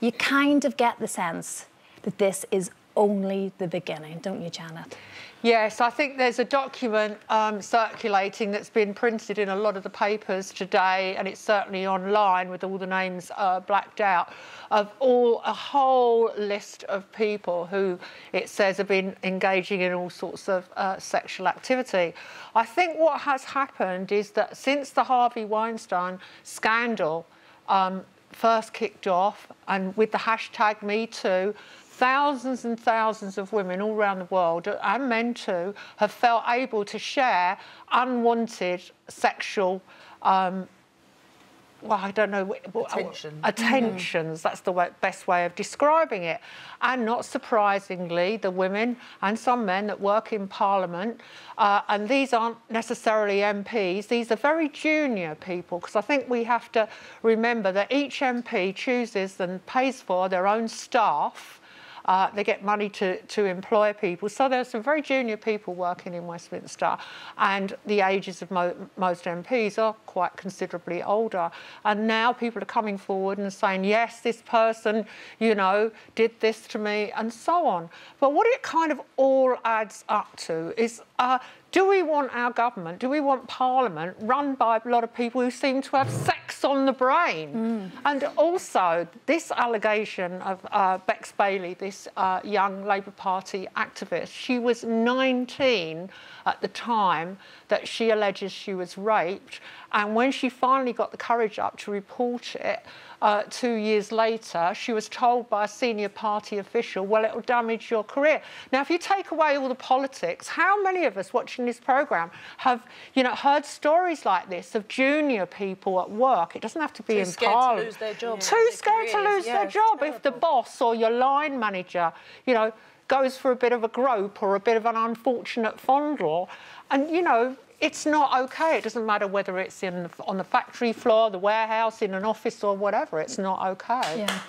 you kind of get the sense that this is only the beginning, don't you, Janet? Yes, I think there's a document circulating that's been printed in a lot of the papers today, and it's certainly online with all the names blacked out, of a whole list of people who it says have been engaging in all sorts of sexual activity. I think what has happened is that since the Harvey Weinstein scandal first kicked off, and with the hashtag #MeToo, thousands and thousands of women all around the world, and men too, have felt able to share unwanted sexual, well, I don't know... Attentions, that's the best way of describing it. And not surprisingly, the women and some men that work in Parliament, and these aren't necessarily MPs, these are very junior people, because I think we have to remember that each MP chooses and pays for their own staff. They get money to employ people. So there's some very junior people working in Westminster, and the ages of most MPs are quite considerably older. And now people are coming forward and saying, yes, this person, you know, did this to me, and so on. But what it kind of all adds up to is, do we want our government, do we want Parliament run by a lot of people who seem to have sex on the brain? And also, this allegation of Bex Bailey, this young Labour Party activist, she was 19 at the time that she alleges she was raped, and when she finally got the courage up to report it 2 years later, she was told by a senior party official, well, it'll damage your career. Now, if you take away all the politics, how many of us watching this programme have, you know, heard stories like this of junior people at work? It doesn't have to be in Parliament. Too scared to lose their job. Too scared to lose their job. If the boss or your line manager, you know, goes for a bit of a grope or a bit of an unfortunate fondle, and, you know, it's not OK. It doesn't matter whether it's on the factory floor, the warehouse, in an office or whatever. It's not OK. Yeah.